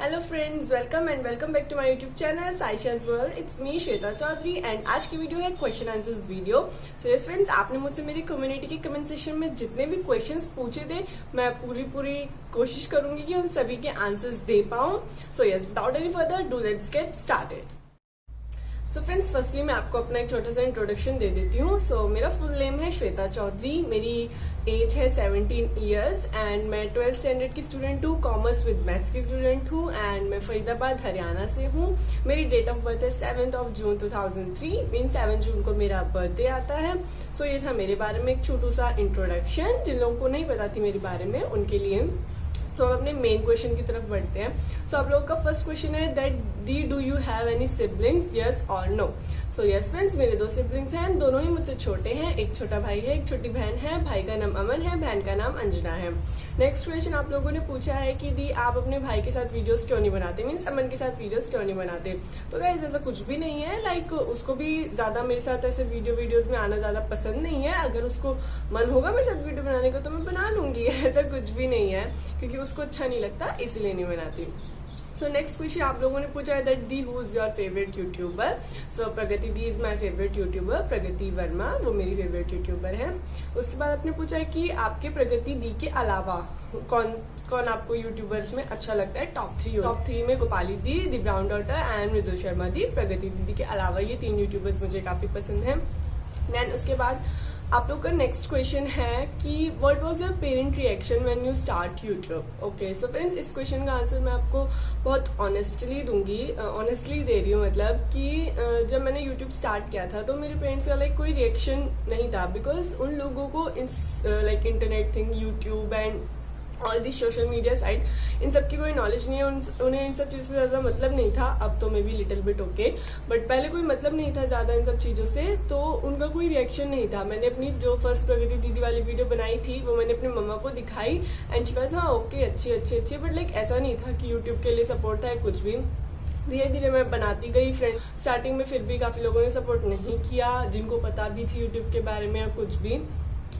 Hello friends, welcome back to my YouTube channel Saisha's world. It's me Shweta Chaudhary and आज की video है question answers video. So yes friends, आपने मुझसे मेरी community के कमेंट सेक्शन में जितने भी क्वेश्चंस पूछे थे, मैं पूरी कोशिश करूंगी कि उन सभी के आंसर्स दे पाऊं। So yes, without any further do let's get started. So friends, firstly मैं आपको अपना एक छोटा सा इंट्रोडक्शन दे देती हूँ। सो मेरा फुल नेम है श्वेता चौधरी, मेरी एज है 17 ईयर्स एंड मैं 12th स्टैंडर्ड की स्टूडेंट हूँ, कॉमर्स विद मैथ्स की स्टूडेंट हूँ एंड मैं फरीदाबाद हरियाणा से हूँ। मेरी डेट ऑफ बर्थ है 7th जून 2003, मीन 7 जून को मेरा बर्थडे आता है। सो ये था मेरे बारे में एक छोटू सा इंट्रोडक्शन। जिन लोगों को नहीं पता थी मेरे बारे में उनके लिए। सो हम अपने मेन क्वेश्चन की तरफ बढ़ते हैं। सो आप लोगों का फर्स्ट क्वेश्चन है that do you have any siblings, yes और नो। सो यस फ्रेंड्स, मेरे 2 सिबलिंग्स हैं, दोनों ही मुझसे छोटे हैं। एक छोटा भाई है, एक छोटी बहन है। भाई का नाम अमन है, बहन का नाम अंजना है। नेक्स्ट क्वेश्चन आप लोगों ने पूछा है कि दी आप अपने भाई के साथ वीडियोस क्यों नहीं बनाते, मीन्स अमन के साथ वीडियोस क्यों नहीं बनाते। तो गाइस ऐसा कुछ भी नहीं है, लाइक उसको भी ज्यादा मेरे साथ ऐसे वीडियोस में आना ज्यादा पसंद नहीं है। अगर उसको मन होगा मेरे साथ वीडियो बनाने का तो मैं बना लूंगी, ऐसा कुछ भी नहीं है, क्योंकि उसको अच्छा नहीं लगता इसलिए नहीं बनाती। सो नेक्स्ट क्वेश्चन आप लोगों ने पूछा है दैट दी who is your favourite YouTuber. So Pragati दी is my favourite YouTuber, Pragati Verma, वो मेरी फेवरेट यूट्यूबर है। उसके बाद आपने पूछा है कि आपके प्रगति दी के अलावा कौन आपको यूट्यूबर्स में अच्छा लगता है, टॉप 3 में गोपाली दी, दी ब्राउन डॉटर एंड मृदुल शर्मा दी। प्रगति दीदी के अलावा ये 3 यूट्यूबर्स मुझे काफी पसंद है। देन उसके बाद आप लोग का नेक्स्ट क्वेश्चन है कि what was your parent reaction when you start YouTube. Okay, so friends, इस क्वेश्चन का आंसर मैं आपको बहुत ऑनेस्टली दूंगी, ऑनेस्टली दे रही हूँ। मतलब कि जब मैंने यूट्यूब स्टार्ट किया था तो मेरे पेरेंट्स का लाइक कोई रिएक्शन नहीं था, बिकॉज उन लोगों को like internet thing, YouTube and all this social media site, इन सब की कोई नॉलेज नहीं है। उन्हें इन सब चीजों से ज्यादा मतलब नहीं था। अब तो may be little bit okay, but पहले कोई मतलब नहीं था ज्यादा इन सब चीजों से, तो उनका कोई रिएक्शन नहीं था। मैंने अपनी जो फर्स्ट प्रगति दीदी वाली वीडियो बनाई थी वो मैंने अपनी मम्मा को दिखाई एंड शी वाज हाँ ओके, अच्छी, बट लाइक ऐसा नहीं था कि यूट्यूब के लिए सपोर्ट था कुछ भी। धीरे धीरे मैं बनाती गई फ्रेंड। स्टार्टिंग में फिर भी काफी लोगों ने सपोर्ट नहीं किया, जिनको पता भी थी यूट्यूब के बारे में या कुछ भी,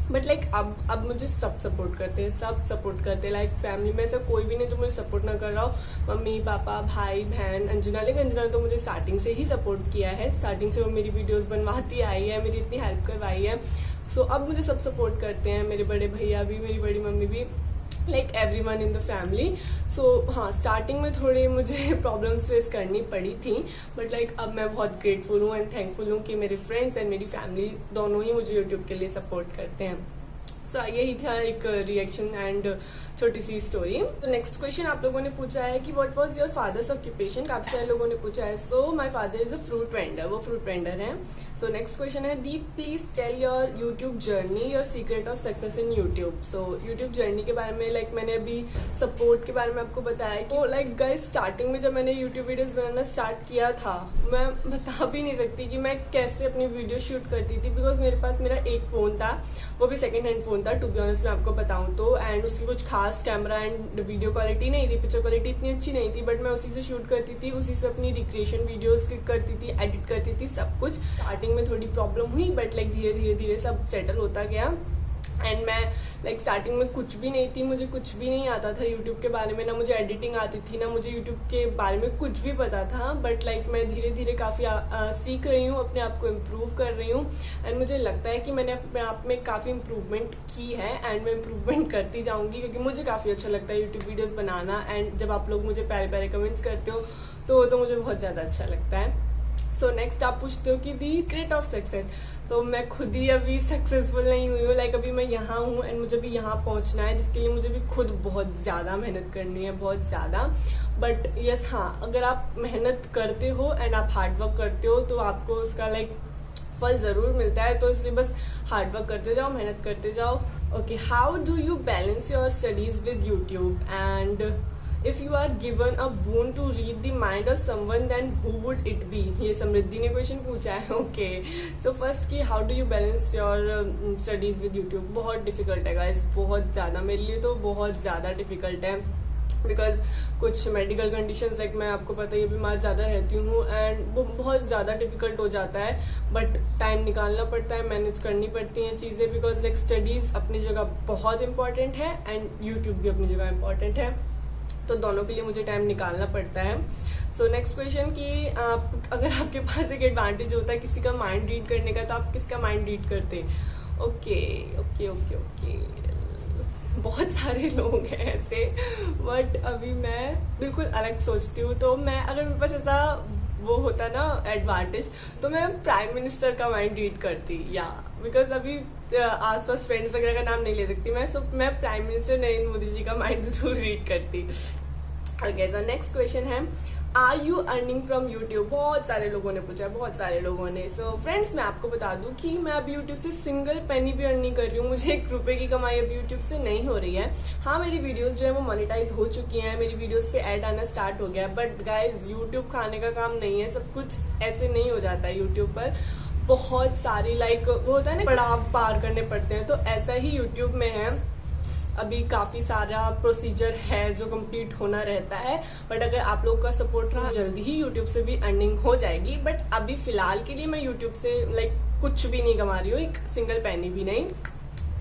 बट लाइक अब मुझे सब सपोर्ट करते हैं, लाइक फैमिली में ऐसा कोई भी नहीं जो मुझे सपोर्ट ना कर रहा हो। मम्मी पापा भाई बहन अंजना, लेकिन अंजना तो मुझे स्टार्टिंग से ही सपोर्ट किया है, स्टार्टिंग से वो मेरी वीडियोस बनवाती आई है, मेरी इतनी हेल्प करवाई है। सो अब मुझे सब सपोर्ट करते हैं, मेरे बड़े भैया भी, मेरी बड़ी मम्मी भी, like everyone in the family. So हाँ, स्टार्टिंग में थोड़ी मुझे प्रॉब्लम्स फेस करनी पड़ी थी, बट लाइक अब मैं बहुत ग्रेटफुल हूँ एंड थैंकफुल हूँ कि मेरे फ्रेंड्स एंड मेरी फैमिली दोनों ही मुझे यूट्यूब के लिए सपोर्ट करते हैं। सो यही था एक रिएक्शन एंड छोटी सी स्टोरी। तो नेक्स्ट क्वेश्चन आप लोगों ने पूछा है कि what was your father's occupation. काफी सारे लोगों ने पूछा है। So my father is a fruit vendor, वो फ्रूट वेंडर है। सो नेक्स्ट क्वेश्चन है दी please tell your YouTube journey, your secret of success in YouTube. So YouTube journey के बारे में लाइक मैंने अभी सपोर्ट के बारे में आपको बताया कि लाइक गाइस स्टार्टिंग में जब मैंने यूट्यूब वीडियोस बनाना स्टार्ट किया था, मैं बता भी नहीं सकती कि मैं कैसे अपनी वीडियो शूट करती थी, बिकॉज मेरे पास मेरा एक फोन था, वो भी सेकेंड हैंड फोन था टू बी ऑनेस्ट मैं आपको बताऊं तो, एंड उसकी कुछ खास कैमरा एंड वीडियो क्वालिटी नहीं थी, पिक्चर क्वालिटी इतनी अच्छी नहीं थी, बट मैं उसी से शूट करती थी, उसी से अपनी रिक्रिएशन वीडियोस करती थी, एडिट करती थी, सब कुछ। स्टार्टिंग में थोड़ी प्रॉब्लम हुई, बट लाइक धीरे सब सेटल होता गया। एंड मैं लाइक स्टार्टिंग में कुछ भी नहीं थी, मुझे कुछ भी नहीं आता था यूट्यूब के बारे में, ना मुझे एडिटिंग आती थी, ना मुझे यूट्यूब के बारे में कुछ भी पता था, बट लाइक मैं धीरे काफी सीख रही हूँ, अपने आप को इम्प्रूव कर रही हूँ एंड मुझे लगता है कि मैंने अपने आप में काफी इम्प्रूवमेंट की है एंड मैं इम्प्रूवमेंट करती जाऊंगी, क्योंकि मुझे काफी अच्छा लगता है यूट्यूब वीडियोस बनाना एंड जब आप लोग मुझे प्यारे प्यारे कमेंट्स करते हो तो मुझे बहुत ज्यादा अच्छा लगता है। सो नेक्स्ट आप पूछते हो कि दी सीक्रेट ऑफ सक्सेस। तो मैं खुद ही अभी सक्सेसफुल नहीं हुई हूँ, लाइक अभी मैं यहाँ हूँ एंड मुझे भी यहाँ पहुंचना है, जिसके लिए मुझे भी खुद बहुत ज्यादा मेहनत करनी है, बहुत ज्यादा। बट यस हाँ, अगर आप मेहनत करते हो एंड आप हार्डवर्क करते हो तो आपको उसका लाइक फल जरूर मिलता है, तो इसलिए बस हार्डवर्क करते जाओ, मेहनत करते जाओ। Okay, how do you balance your studies with YouTube and if you are given a bone to read the mind of someone then who would it be. ये समृद्धि ने क्वेश्चन पूछा है। ओके, सो फर्स्ट की how do you balance your studies with YouTube. बहुत difficult है guys, बहुत ज्यादा, मेरे लिए तो बहुत ज्यादा डिफिकल्ट है, बिकॉज कुछ मेडिकल कंडीशंस लाइक मैं आपको पता है बीमार ज्यादा रहती हूँ एंड वो बहुत ज्यादा डिफिकल्ट हो जाता है, बट टाइम निकालना पड़ता है, मैनेज करनी पड़ती हैं चीजें, बिकॉज लाइक स्टडीज अपनी जगह बहुत इंपॉर्टेंट है एंड यूट्यूब भी अपनी जगह इंपॉर्टेंट है। तो दोनों के लिए मुझे टाइम निकालना पड़ता है। सो नेक्स्ट क्वेश्चन कि अगर आपके पास एक एडवांटेज होता है किसी का माइंड रीड करने का, तो आप किसका माइंड रीड करते? ओके ओके ओके ओके, बहुत सारे लोग हैं ऐसे, बट अभी मैं बिल्कुल अलग सोचती हूँ। तो मैं, अगर मेरे पास ऐसा वो होता ना एडवांटेज, तो मैं प्राइम मिनिस्टर का माइंड रीड करती, या बिकॉज अभी आसपास फ्रेंड्स वगैरह का नाम नहीं ले सकती मैं, सो मैं प्राइम मिनिस्टर नरेंद्र मोदी जी का माइंड जरूर रीड करती। ओके, सो नेक्स्ट क्वेश्चन है, are you earning from YouTube? बहुत सारे लोगों ने पूछा, बहुत सारे लोगों ने। सो फ्रेंड्स, मैं आपको बता दूं कि मैं अभी यूट्यूब से सिंगल पेनी भी अर्न नहीं कर रही हूँ। मुझे 1 रुपए की कमाई अभी यूट्यूब से नहीं हो रही है। हाँ, मेरी वीडियोस जो है वो मोनेटाइज हो चुकी हैं, मेरी वीडियोस पे ऐड आना स्टार्ट हो गया, बट गाइज यूट्यूब खाने का काम नहीं है, सब कुछ ऐसे नहीं हो जाता है। यूट्यूब पर बहुत सारी वो होता है ना, पड़ाव पार करने पड़ते हैं, तो ऐसा ही यूट्यूब में है। अभी काफी सारा प्रोसीजर है जो कंप्लीट होना रहता है, बट अगर आप लोगों का सपोर्ट रहा, जल्दी ही यूट्यूब से भी अर्निंग हो जाएगी। बट अभी फिलहाल के लिए मैं यूट्यूब से कुछ भी नहीं कमा रही हूँ, 1 सिंगल पैनी भी नहीं।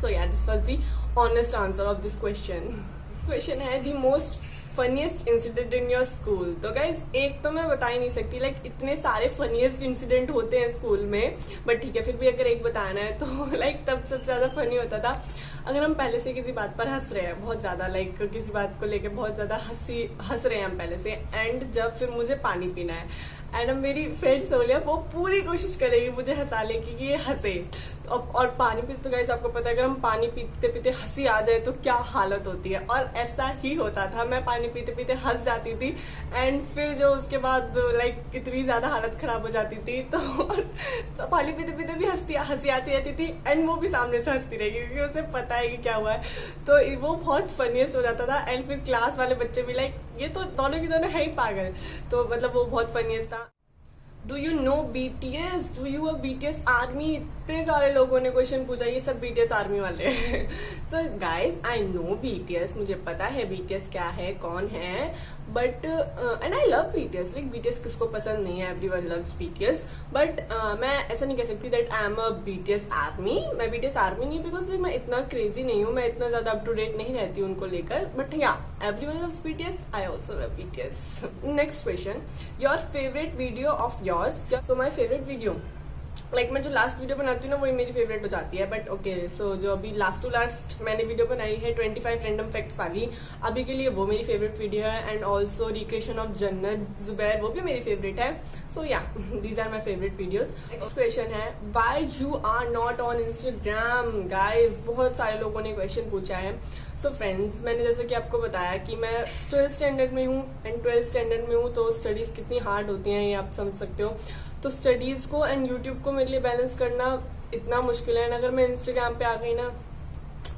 So yeah this was the honest answer of this question है the most funniest incident in your school? तो गाइज, एक तो मैं बता ही नहीं सकती, इतने सारे फनीएस्ट इंसिडेंट होते हैं स्कूल में, बट ठीक है, फिर भी अगर एक बताना है तो तब सबसे ज्यादा फनी होता था अगर हम पहले से किसी बात पर हंस रहे हैं बहुत ज्यादा, किसी बात को लेके बहुत ज्यादा हंस रहे हैं हम पहले से, एंड जब फिर मुझे पानी पीना है, एंड अब मेरी फ्रेंड सोलिया वो पूरी कोशिश करेगी मुझे हंसाने की कि ये हंसे, और पानी पीते, तो गाइस आपको पता है अगर हम पानी पीते पीते हंसी आ जाए तो क्या हालत होती है, और ऐसा ही होता था। मैं पानी पीते पीते हंस जाती थी, एंड फिर जो उसके बाद इतनी ज्यादा हालत खराब हो जाती थी, तो पानी पीते पीते भी हंसी आती रहती थी, एंड वो भी सामने से हंसती रहेगी क्योंकि उसे पता है कि क्या हुआ है। तो वो बहुत फनीस्ट हो जाता था, एंड फिर क्लास वाले बच्चे भी ये तो दोनों की दोनों है ही पागल, तो वो बहुत फनीस्ट था। Do you know BTS? Do you BTS army? इतने सारे लोगों ने क्वेश्चन पूछा, ये सब BTS आर्मी वाले हैं। So guys, I know BTS, मुझे पता है BTS क्या है, कौन है, but and I love BTS। BTS किसको पसंद नहीं है, एवरीवन लव्स BTS, बट मैं ऐसा नहीं कह सकती that I am a BTS army. मैं BTS आर्मी नहीं, बिकॉज मैं इतना क्रेजी नहीं हूँ, मैं इतना ज्यादा अप टू डेट नहीं रहती हूँ उनको लेकर, बट या everyone loves BTS, I also love BTS। Next question, your favourite video of yours? So my favourite video, मैं जो लास्ट वीडियो बनाती हूँ ना, वही मेरी फेवरेट हो जाती है, बट ओके, सो जो अभी लास्ट टू लास्ट मैंने वीडियो बनाई है 25 रैंडम फैक्ट्स वाली, अभी के लिए वो मेरी फेवरेट वीडियो है, and also recreation of Jannat Zubair, वो भी मेरी फेवरेट है। So yeah, these are my favourite videos. Next question है, why you are not on Instagram? Guys, बहुत सारे लोगों ने क्वेश्चन पूछा है। सो फ्रेंड्स, मैंने जैसे कि आपको बताया कि मैं 12th स्टैंडर्ड में हूँ, एंड 12th स्टैंडर्ड में हूँ तो स्टडीज कितनी हार्ड होती हैं ये आप समझ सकते हो। तो स्टडीज को एंड यूट्यूब को मेरे लिए बैलेंस करना इतना मुश्किल है, अगर मैं इंस्टाग्राम पे आ गई ना,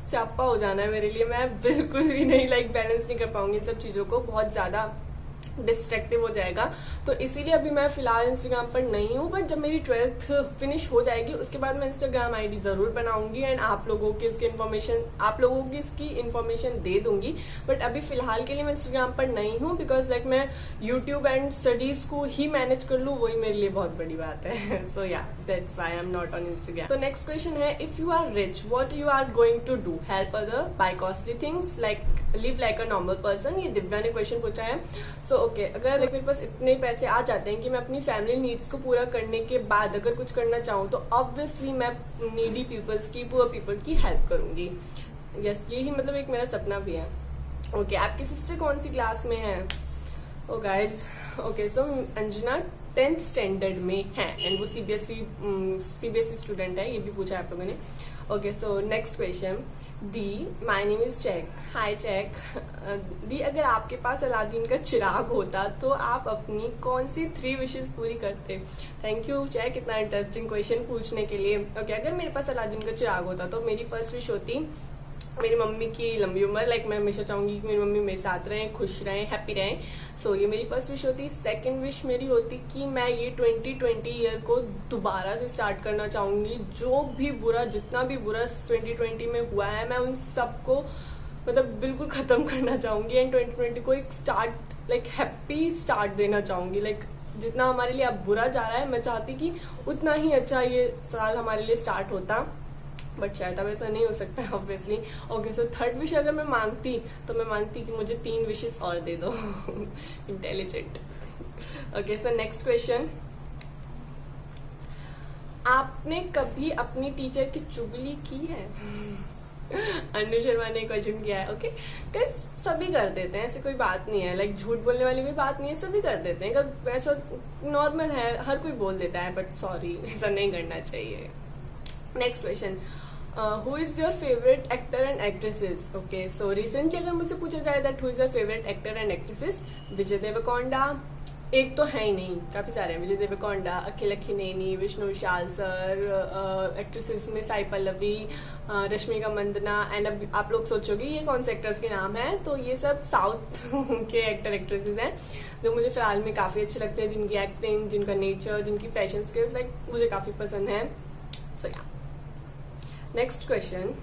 स्यापा हो जाना है मेरे लिए। मैं बिल्कुल भी नहीं बैलेंस नहीं कर पाऊंगी इन सब चीजों को, बहुत ज्यादा डिस्ट्रैक्टिव हो जाएगा। तो इसीलिए अभी मैं फिलहाल इंस्टाग्राम पर नहीं हूँ, बट जब मेरी 12th फिनिश हो जाएगी उसके बाद मैं इंस्टाग्राम आईडी जरूर बनाऊंगी, एंड आप लोगों की इसकी इन्फॉर्मेशन दे दूंगी। बट अभी फिलहाल के लिए मैं इंस्टाग्राम पर नहीं हूँ, बिकॉज मैं यूट्यूब एंड स्टडीज को ही मैनेज कर लूँ, वही मेरे लिए बहुत बड़ी बात है। So yeah, that's why I am not on Instagram. So next question है, if you are rich, what you are going to do? Help other, buy costly things, live like a normal person. ये दिव्या ने question पूछा है। So okay, अगर मेरे पास इतने पैसे आ जाते हैं कि मैं अपनी फैमिली नीड्स को पूरा करने के बाद अगर कुछ करना चाहूँ, तो ऑब्वियसली मैं नीडी पीपल्स की, पुअर पीपल की हेल्प करूंगी। यस, यही एक मेरा सपना भी है। ओके, आपकी सिस्टर कौन सी क्लास में है? ओ गाइज, ओके, सो अंजना 10th स्टैंडर्ड में है, एंड वो सीबीएसई स्टूडेंट है, ये भी पूछा आप लोगों ने। ओके, सो नेक्स्ट क्वेश्चन, दी, माई नेम इज चैक। हाय चैक। दी, अगर आपके पास अलादीन का चिराग होता तो आप अपनी कौन सी 3 विशेस पूरी करते? थैंक यू चैक, इतना इंटरेस्टिंग क्वेश्चन पूछने के लिए। ओके, अगर मेरे पास अलादीन का चिराग होता तो मेरी फर्स्ट विश होती मेरी मम्मी की लंबी उम्र। मैं हमेशा चाहूंगी कि मेरी मम्मी मेरे साथ रहें, खुश रहें, हैप्पी रहें। सो ये मेरी फर्स्ट विश होती। सेकंड विश मेरी होती कि मैं ये 2020 ईयर को दोबारा से स्टार्ट करना चाहूंगी। जो भी बुरा, जितना भी बुरा 2020 में हुआ है, मैं उन सबको बिल्कुल खत्म करना चाहूंगी, एंड 2020 को एक स्टार्ट हैप्पी स्टार्ट देना चाहूंगी। जितना हमारे लिए अब बुरा जा रहा है, मैं चाहती कि उतना ही अच्छा ये साल हमारे लिए स्टार्ट होता। बट शायद अब ऐसा नहीं हो सकता है obviously. Okay, so third wish अगर मैं मांगती तो मैं मांगती कि मुझे 3 विशेस और दे दो। Intelligent. Okay, so next question, आपने कभी अपनी टीचर की चुगली की है? अनु शर्मा ने क्वेश्चन किया है। ओके, सभी कर देते हैं, ऐसी कोई बात नहीं है, लाइक झूठ बोलने वाली भी बात नहीं है, सभी कर देते हैं, कब ऐसा नॉर्मल है, हर कोई बोल देता है, बट सॉरी, ऐसा नहीं करना चाहिए। Next question, who is your favourite actor and actresses? Okay, so recently अगर मुझसे पूछा जाए that who is your favourite actor and actresses, Vijay Deverakonda, एक तो है ही नहीं, काफी सारे हैं, विजय देवरकोंडा, अखिल अक्किनेनी, विष्णु विशाल सर, एक्ट्रेसेस में साई पल्लवी, रश्मिका मंदना, एंड अब आप लोग सोचोगे ये कौन से एक्टर्स के नाम है, तो ये सब साउथ के एक्टर एक्ट्रेसेस हैं जो मुझे फिलहाल में काफी अच्छे लगते हैं, जिनकी एक्टिंग, जिनका नेचर, जिनकी फैशन स्किल्स लाइक मुझे काफी पसंद है। सो या, next question,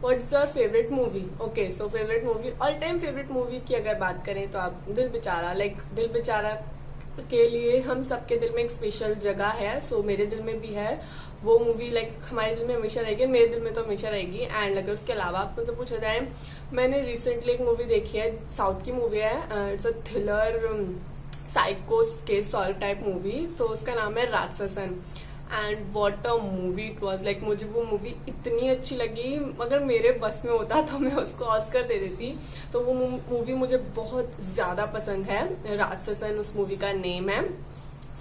what is your favourite movie? Okay, so favourite movie, all time favourite movie की अगर बात करें तो आप दिल बेचारा, लाइक दिल बेचारा के लिए हम सबके दिल में एक स्पेशल जगह है, सो मेरे दिल में भी है वो मूवी, लाइक हमारे दिल में हमेशा रहेगी, मेरे दिल में तो हमेशा रहेगी। एंड अगर उसके अलावा आपको तो पूछा जाए, मैंने रिसेंटली एक मूवी देखी है, साउथ की मूवी है, it's a thriller psycho case solve type movie, तो उसका नाम है Ratsasan, and what a movie it was, like मुझे वो मूवी इतनी अच्छी लगी, अगर मेरे बस में होता तो मैं उसको ऑस्कर दे देती। तो वो मूवी मुझे बहुत ज्यादा पसंद है, राक्षसन उस मूवी का नेम है।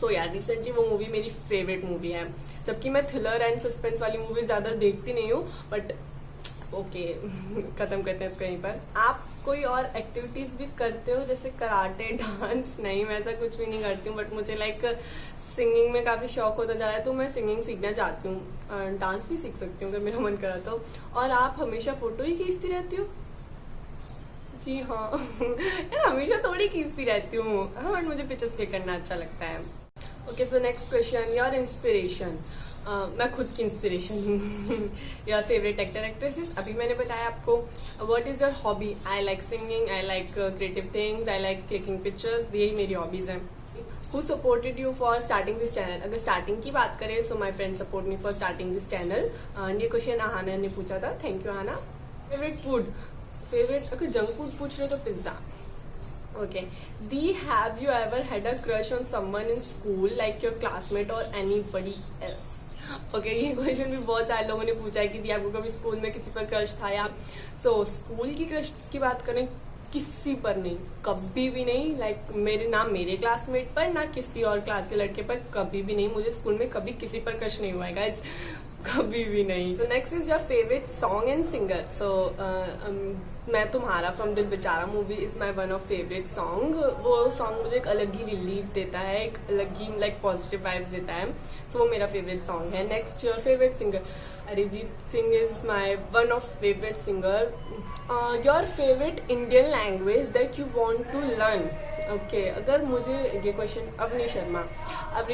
सो यार, रिसेंटली वो मूवी मेरी फेवरेट मूवी है, जबकि मैं थ्रिलर एंड सस्पेंस वाली मूवी ज्यादा देखती नहीं हूँ, बट ओके, खत्म करते हैं इसको यहीं पर। आप कोई और एक्टिविटीज भी करते हो, जैसे कराटे, डांस? नहीं, मैं ऐसा कुछ भी नहीं करती हूँ, बट मुझे लाइक सिंगिंग में काफी शौक होता जा रहा है, तो मैं सिंगिंग सीखना चाहती हूँ, डांस भी सीख सकती हूँ अगर मेरा मन करा तो। और आप हमेशा फोटो ही खींचती रहती हो? जी हाँ, हमेशा थोड़ी खींचती रहती हूँ, हाँ, बट मुझे पिक्चर्स क्लिक करना अच्छा लगता है। Okay, so next question, your inspiration? मैं खुद की इंस्पिरेशन हूँ। Your favourite actor actresses? अभी मैंने बताया आपको। What is your hobby? I like singing, I like creative things, I like clicking pictures, यही मेरी हॉबीज हैं। Who supported you for starting this channel? अगर स्टार्टिंग की बात करें, so my friends support me for starting this channel. ये question Aahana ने पूछा था, thank you Aahana. Favourite food? Favourite अगर जंक फूड पूछ रहे तो pizza. Okay, the have you ever had a crush on someone in school, like your classmate और anybody else? Okay, ये क्वेश्चन भी बहुत सारे लोगों ने पूछा है कि दी आपको कभी स्कूल में किसी पर क्रश था या? सो स्कूल की क्रश की बात करें, किसी पर नहीं, कभी भी नहीं, लाइक मेरे क्लासमेट पर, ना किसी और क्लास के लड़के पर, कभी भी नहीं। मुझे स्कूल में कभी किसी पर क्रश नहीं हुआ है गाइस, कभी भी नहीं। So next is your favourite song and singer? So Main Tumhara from Dil Bechara movie is my one of favourite song. वो सॉन्ग मुझे एक अलग ही रिलीफ देता है, एक अलग ही लाइक पॉजिटिव वाइब्स देता है, सो वो मेरा फेवरेट सॉन्ग है। Next, your favourite singer? Arijit Singh is my one of favourite singer. Your favourite Indian language that you want to learn? Okay, अगर मुझे ये क्वेश्चन अवनी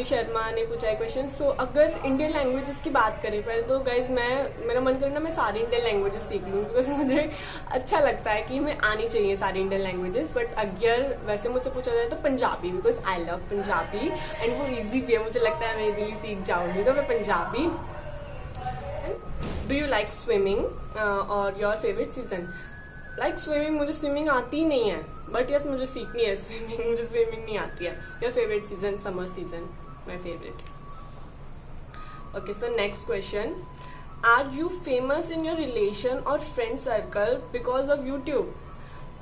शर्मा ने पूछा है क्वेश्चन। सो अगर इंडियन लैंग्वेजेस की बात करें पहले तो गाइज मेरा मन करना मैं सारी इंडियन लैंग्वेजेस सीख लूँ, बिकॉज मुझे अच्छा लगता है कि हमें आनी चाहिए सारी इंडियन लैंग्वेजेस। बट अगर वैसे मुझसे पूछा जाए तो Punjabi, because I love Punjabi and वो ईजी भी है, मुझे लगता है मैं इजीली सीख जाऊंगी, तो मैं Punjabi. Do you like swimming? और your favourite season? Like swimming, मुझे स्विमिंग आती ही नहीं है, बट यस मुझे सीखनी है स्विमिंग, मुझे स्विमिंग नहीं आती है। Your favourite season? Summer season, my favourite. Okay, so next question, are you famous in your relation और friend circle because of YouTube?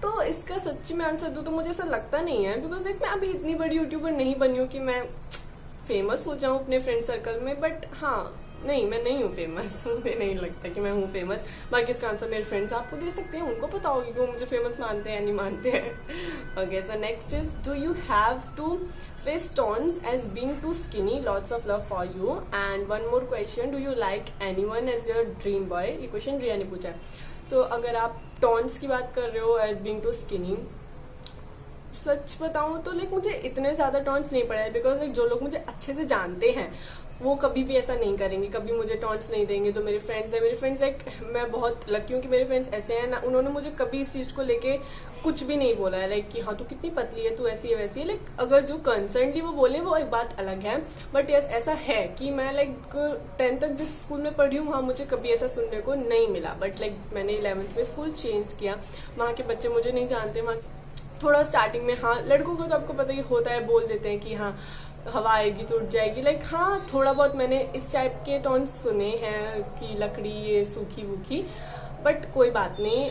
तो इसका सच्ची में आंसर दूं तो मुझे ऐसा लगता नहीं है, बिकॉज मैं अभी इतनी बड़ी यूट्यूबर नहीं बनी हूँ कि मैं फेमस हो जाऊं अपने फ्रेंड सर्कल में। बट हाँ, नहीं, मैं नहीं हूँ फेमस, मुझे नहीं लगता कि मैं हूँ फेमस। बाकी इसका आंसर मेरे फ्रेंड्स आपको दे सकते हैं, उनको पता होगी कि वो मुझे फेमस मानते हैं या नहीं मानते हैं। Okay, so next is, do you have to face taunts as being too skinny? Lots of love for you. And one more question, do you like anyone as your dream boy? ये question Riya ने पूछा है। सो अगर आप टॉन्स की बात कर रहे हो एज बीइंग टू स्किनी, सच बताऊं तो लाइक मुझे इतने ज्यादा टॉन्स नहीं पड़े हैं, बिकॉज लाइक जो लोग मुझे अच्छे से जानते हैं वो कभी भी ऐसा नहीं करेंगे, कभी मुझे टॉन्ट्स नहीं देंगे। जो मेरे फ्रेंड्स हैं, मेरे फ्रेंड्स लाइक मैं बहुत लकी हूँ कि मेरे फ्रेंड्स ऐसे हैं ना, उन्होंने मुझे कभी इस चीज को लेके कुछ भी नहीं बोला है लाइक कि हाँ तू कितनी पतली है, तू ऐसी है वैसी है। लाइक अगर जो कंसर्नली वो बोले वो एक बात अलग है, बट यस ऐसा है कि मैं लाइक 10th तक जिस स्कूल में पढ़ी हूँ वहाँ मुझे कभी ऐसा सुनने को नहीं मिला। बट लाइक मैंने 11th में स्कूल चेंज किया, वहाँ के बच्चे मुझे नहीं जानते। वहाँ थोड़ा स्टार्टिंग में हाँ लड़कों को तो आपको पता ही होता है, बोल देते हैं कि हाँ हवा आएगी तो उठ जाएगी। लाइक हाँ थोड़ा बहुत मैंने इस टाइप के टॉन्ट्स सुने हैं कि लकड़ी ये सूखी वूखी, बट कोई बात नहीं,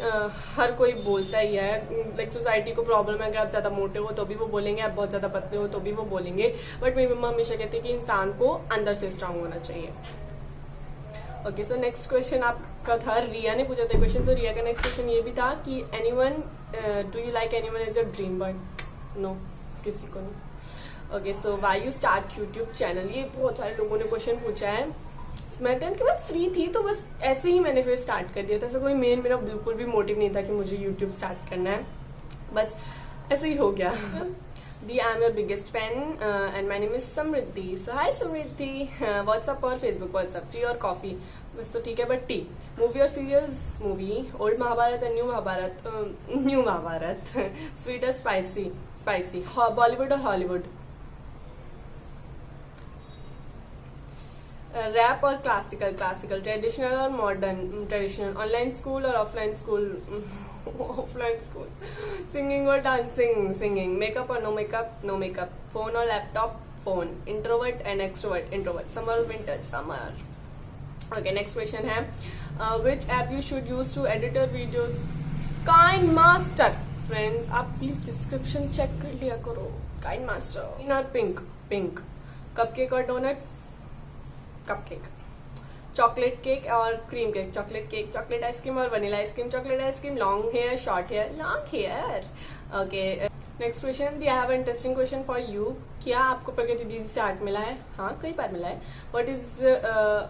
हर कोई बोलता ही है। लाइक सोसाइटी को प्रॉब्लम है, अगर आप ज्यादा मोटे हो तो भी वो बोलेंगे, आप बहुत ज्यादा पतले हो तो भी वो बोलेंगे। बट मेरी मम्मा हमेशा कहती है कि इंसान को अंदर से स्ट्रांग होना चाहिए। ओके सो नेक्स्ट क्वेश्चन आपका था, रिया ने पूछा था क्वेश्चन। तो रिया का नेक्स्ट क्वेश्चन ये भी था कि anyone do you like anyone as your dream boy? No, किसी को नहीं। Okay so why you start YouTube channel? ये बहुत सारे लोगों ने क्वेश्चन पूछा है। मैं 10th के बाद फ्री थी तो बस ऐसे ही मैंने फिर स्टार्ट कर दिया था। ऐसा कोई मेरा बिल्कुल भी मोटिव नहीं था कि मुझे यूट्यूब स्टार्ट करना है, बस ऐसे ही हो गया। दी I am your biggest fan and my name is Samriddhi. So hi Samriddhi, WhatsApp और फेसबुक व्हाट्सअप, टी और कॉफी? बस तो ठीक है, बट टी। मूवी और serials? Movie, old Mahabharat and new Mahabharat? New Mahabharat. Sweet और स्पाइसी? स्पाइसी। बॉलीवुड और हॉलीवुड? रैप और क्लासिकल? क्लासिकल। ट्रेडिशनल और मॉडर्न? ट्रेडिशनल। ऑनलाइन स्कूल और offline school? Offline school. Singing और डांसिंग? सिंगिंग। मेकअप और no makeup? No makeup. Phone और laptop? Phone. Introvert and extrovert? Introvert. Summer और winter? Summer. Okay next question है, which app you should use to edit your videos? KineMaster. Friends आप please description check कर लिया करो। KineMaster. Green और pink? Pink. Cupcake और donuts? Cupcake. Chocolate cake और cream cake? Chocolate cake. Chocolate ice cream और vanilla ice cream? Chocolate ice cream. Long hair short hair? Long hair. Okay next question, the I have interesting question for you. क्या आपको प्रगति दीदी से art मिला है? हाँ कई बार मिला है। व्हाट इज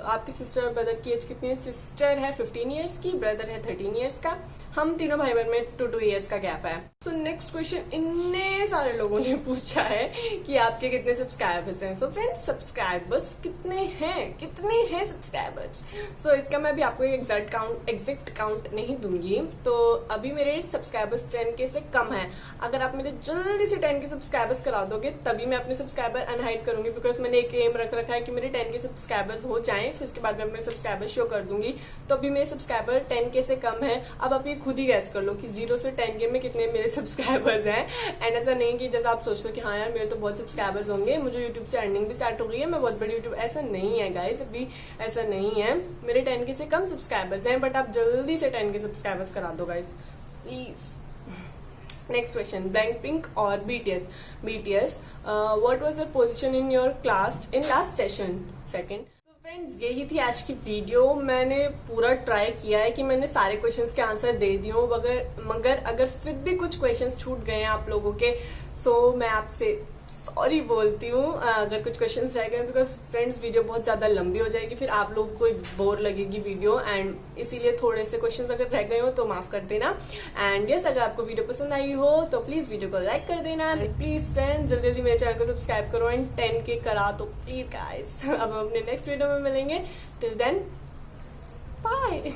आपकी सिस्टर और ब्रदर की एज कितनी है? सिस्टर है 15 ईयर्स की, ब्रदर है 13 ईयर्स का। हम तीनों भाई बहन में 2 ईयर्स का गैप है। सो नेक्स्ट क्वेश्चन इतने सारे लोगों ने पूछा है कि आपके कितने सब्सक्राइबर्स हैं। सो फ्रेंड्स सब्सक्राइबर्स कितने हैं सब्सक्राइबर्स? सो इसका मैं भी आपको एग्जैक्ट काउंट नहीं दूंगी। तो अभी मेरे सब्सक्राइबर्स 10K से कम है। अगर आप मेरे जल्दी से 10K सब्सक्राइबर्स करा दोगे तभी मैं अपने सब्सक्राइबर अनहाइड करूंगी, बिकॉज मैंने एक एम रख रखा है कि मेरे 10K सब्सक्राइबर्स हो जाएं, फिर उसके बाद मैं अपने सब्सक्राइबर शो कर दूंगी। तो अभी मेरे सब्सक्राइबर 10K से कम है। अब आप ये खुद ही गैस कर लो कि 0 से 10K में कितने मेरे सब्सक्राइबर्स हैं। एंड ऐसा नहीं कि जैसा आप सोचते हो कि हाँ यार मेरे तो बहुत सब्सक्राइबर्स होंगे, मुझे यूट्यूब से अर्निंग भी स्टार्ट हो गई है, मैं बहुत बड़ी यूट्यूब, ऐसा नहीं है गाइस, अभी ऐसा नहीं है। मेरे 10K से कम सब्सक्राइबर्स हैं, बट आप जल्दी से 10K सब्सक्राइबर्स करा दो guys please. Next question, Blackpink और BTS? BTS, what was your position in your class in last session? Second. Friends यही थी आज की वीडियो। मैंने पूरा ट्राई किया है कि मैंने सारे क्वेश्चंस के आंसर दे दिए हूँ, मगर अगर फिर भी कुछ क्वेश्चंस छूट गए हैं आप लोगों के, सो मैं आपसे सॉरी बोलती हूँ अगर कुछ क्वेश्चंस रह गए, बिकॉज फ्रेंड्स वीडियो बहुत ज्यादा लंबी हो जाएगी, फिर आप लोगों को बोर लगेगी वीडियो, एंड इसीलिए थोड़े से क्वेश्चंस अगर रह गए हो तो माफ कर देना। एंड यस अगर आपको वीडियो पसंद आई हो तो प्लीज वीडियो को लाइक कर देना। प्लीज फ्रेंड्स जल्दी जल्दी मेरे चैनल को सब्सक्राइब करो एंड 10K करा तो प्लीज गाइस। अब हम अपने नेक्स्ट वीडियो में मिलेंगे, टिल देन बाय।